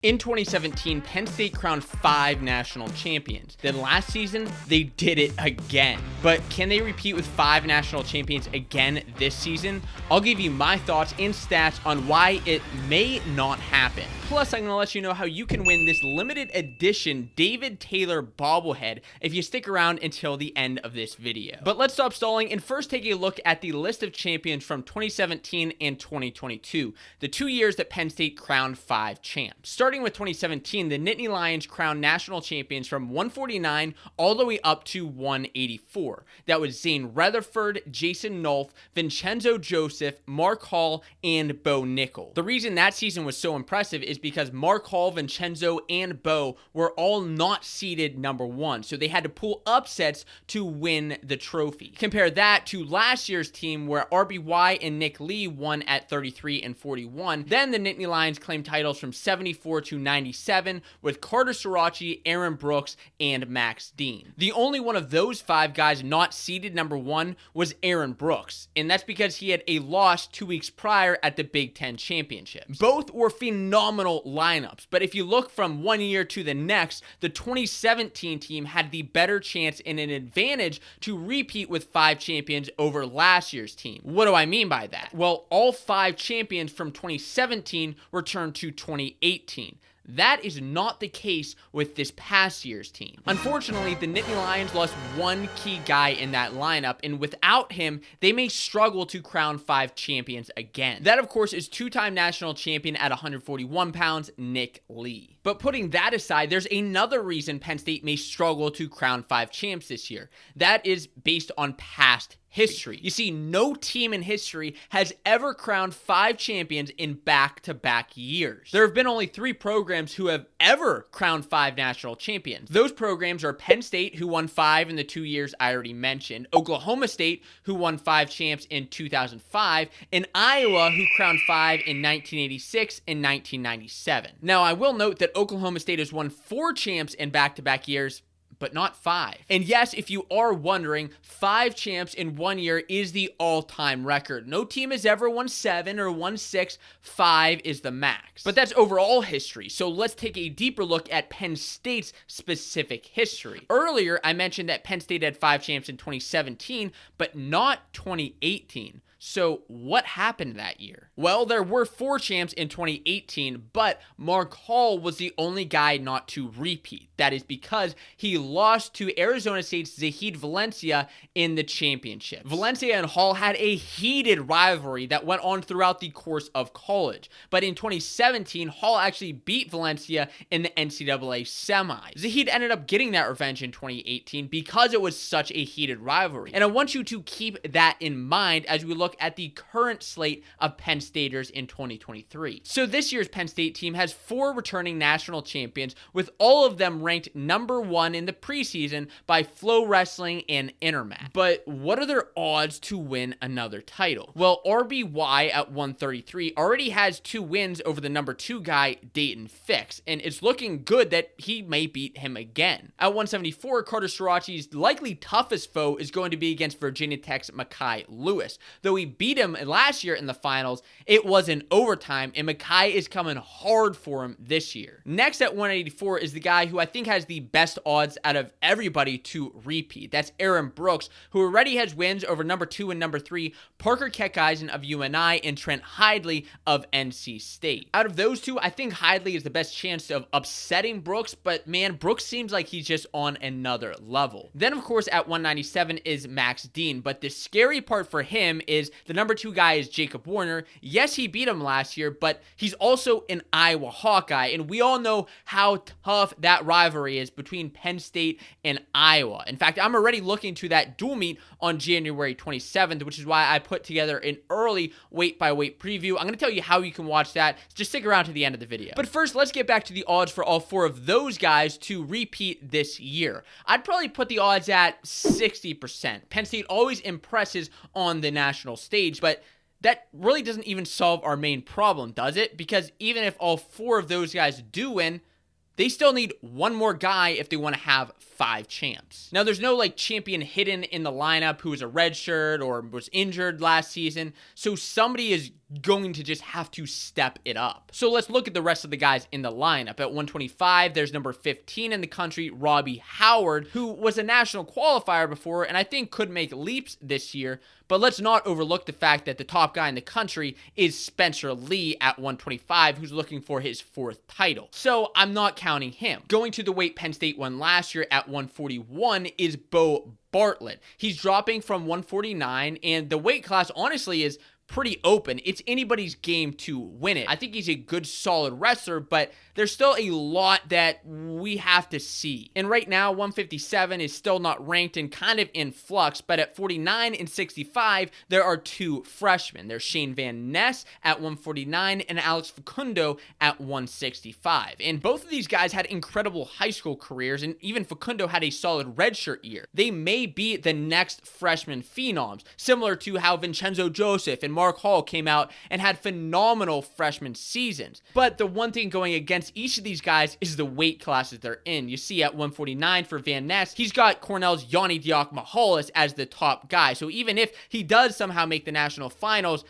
In 2017, Penn State crowned 5 national champions. Then last season, they did it again. But can they repeat with 5 national champions again this season? I'll give you my thoughts and stats on why it may not happen. Plus, I'm going to let you know how you can win this limited edition David Taylor bobblehead if you stick around until the end of this video. But let's stop stalling and first take a look at the list of champions from 2017 and 2022, the 2 years that Penn State crowned 5 champs. Starting with 2017, the Nittany Lions crowned national champions from 149 all the way up to 184. That was Zane Rutherford, Jason Nolf, Vincenzo Joseph, Mark Hall, and Bo Nickel. The reason that season was so impressive is because Mark Hall, Vincenzo, and Bo were all not seeded number 1, so they had to pull upsets to win the trophy. Compare that to last year's team where RBY and Nick Lee won at 33 and 41. Then the Nittany Lions claimed titles from 74 to 97 with Carter Sirachi, Aaron Brooks, and Max Dean. The only one of those 5 guys not seeded number 1 was Aaron Brooks, and that's because he had a loss 2 weeks prior at the Big Ten Championship. Both were phenomenal lineups, but if you look from one year to the next, the 2017 team had the better chance and an advantage to repeat with 5 champions over last year's team. What do I mean by that? Well, all 5 champions from 2017 returned to 2018. That is not the case with this past year's team. Unfortunately, the Nittany Lions lost one key guy in that lineup, and without him, they may struggle to crown 5 champions again. That, of course, is 2-time national champion at 141 pounds, Nick Lee. But putting that aside, there's another reason Penn State may struggle to crown 5 champs this year. That is based on past history. You see, no team in history has ever crowned 5 champions in back-to-back years. There have been only 3 programs who have ever crowned 5 national champions. Those programs are Penn State, who won 5 in the 2 years I already mentioned, Oklahoma State, who won 5 champs in 2005, and Iowa, who crowned 5 in 1986 and 1997. Now, I will note that Oklahoma State has won 4 champs in back-to-back years, but not 5. And yes, if you are wondering, 5 champs in 1 year is the all-time record. No team has ever won 7 or won 6. 5 is the max. But that's overall history. So let's take a deeper look at Penn State's specific history. Earlier, I mentioned that Penn State had 5 champs in 2017, but not 2018. So what happened that year? Well, there were 4 champs in 2018, but Mark Hall was the only guy not to repeat. That is because he lost to Arizona State's Zahid Valencia in the championship. Valencia and Hall had a heated rivalry that went on throughout the course of college. But in 2017, Hall actually beat Valencia in the NCAA semis. Zahid ended up getting that revenge in 2018 because it was such a heated rivalry. And I want you to keep that in mind as we look at the current slate of Penn Staters in 2023. So this year's Penn State team has 4 returning national champions, with all of them ranked number 1 in the preseason by Flow Wrestling and Intermat. But what are their odds to win another title? Well, RBY at 133 already has 2 wins over the number 2 guy, Dayton Fix, and it's looking good that he may beat him again. At 174, Carter Sirachi's likely toughest foe is going to be against Virginia Tech's Mekhi Lewis. Though he beat him last year in the finals, it was in overtime, and Mekhi is coming hard for him this year. Next at 184 is the guy who I think has the best odds out of everybody to repeat. That's Aaron Brooks, who already has wins over number 2 and number 3, Parker Keckeisen of UNI and Trent Hidley of NC State. Out of those 2, I think Hidley is the best chance of upsetting Brooks, but man, Brooks seems like he's just on another level. Then, of course, at 197 is Max Dean, but the scary part for him is the number 2 guy is Jacob Warner. Yes, he beat him last year, but he's also an Iowa Hawkeye, and we all know how tough that rivalry is between Penn State and Iowa. In fact, I'm already looking to that dual meet on January 27th, which is why I put together an early weight-by-weight preview. I'm going to tell you how you can watch that. Just stick around to the end of the video. But first, let's get back to the odds for all 4 of those guys to repeat this year. I'd probably put the odds at 60%. Penn State always impresses on the national stage, but that really doesn't even solve our main problem, does it? Because even if all 4 of those guys do win, they still need 1 more guy if they want to have 5 champs. Now, there's no like champion hidden in the lineup who was a redshirt or was injured last season, so somebody is going to just have to step it up. So let's look at the rest of the guys in the lineup. At 125, there's number 15 in the country, Robbie Howard, who was a national qualifier before and I think could make leaps this year. But let's not overlook the fact that the top guy in the country is Spencer Lee at 125, who's looking for his 4th title. So I'm not counting him. Going to the weight Penn State won last year at 141 is Bo Bartlett. He's dropping from 149, and the weight class honestly is pretty open. It's anybody's game to win it. I think he's a good, solid wrestler, but there's still a lot that we have to see. And right now, 157 is still not ranked and kind of in flux, but at 49 and 65, there are 2 freshmen. There's Shane Van Ness at 149 and Alex Facundo at 165. And both of these guys had incredible high school careers, and even Facundo had a solid redshirt year. They may be the next freshman phenoms, similar to how Vincenzo Joseph and Mark Hall came out and had phenomenal freshman seasons. But the one thing going against each of these guys is the weight classes they're in. You see at 149 for Van Ness, he's got Cornell's Yanni Diak-Mahalis as the top guy. So even if he does somehow make the national finals,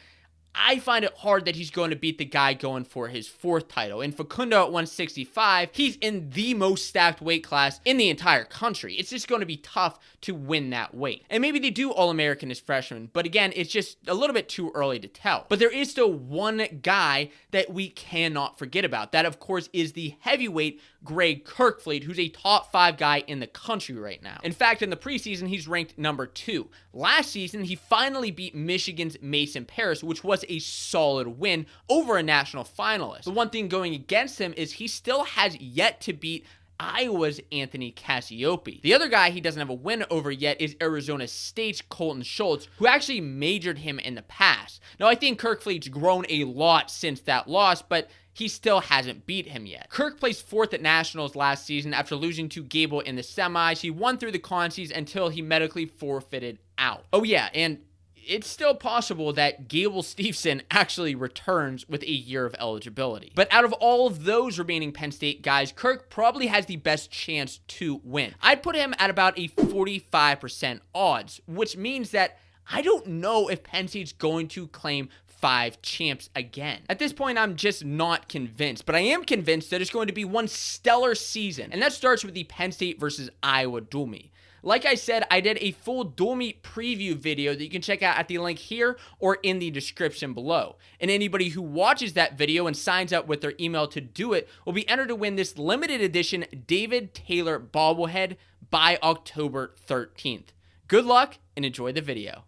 I find it hard that he's going to beat the guy going for his 4th title. And Facundo at 165, he's in the most stacked weight class in the entire country. It's just going to be tough to win that weight. And maybe they do All-American as freshmen, but again, it's just a little bit too early to tell. But there is still one guy that we cannot forget about. That, of course, is the heavyweight Greg Kirkfleet, who's a top 5 guy in the country right now. In fact, in the preseason, he's ranked number 2. Last season, he finally beat Michigan's Mason Parris, which was a solid win over a national finalist. The one thing going against him is he still has yet to beat Iowa's Anthony Cassiope. The other guy he doesn't have a win over yet is Arizona State's Colton Schultz, who actually majored him in the past. Now, I think Kirkfleet's grown a lot since that loss, but he still hasn't beat him yet. Kirk placed 4th at nationals last season after losing to Gable in the semis. He won through the consies until he medically forfeited out. Oh yeah, and it's still possible that Gable Steveson actually returns with a year of eligibility. But out of all of those remaining Penn State guys, Kirk probably has the best chance to win. I'd put him at about a 45% odds, which means that I don't know if Penn State's going to claim 5 champs again. At this point, I'm just not convinced, but I am convinced that it's going to be one stellar season, and that starts with the Penn State versus Iowa dual meet. Like I said, I did a full dual meet preview video that you can check out at the link here or in the description below. And anybody who watches that video and signs up with their email to do it will be entered to win this limited edition David Taylor bobblehead by October 13th. Good luck and enjoy the video.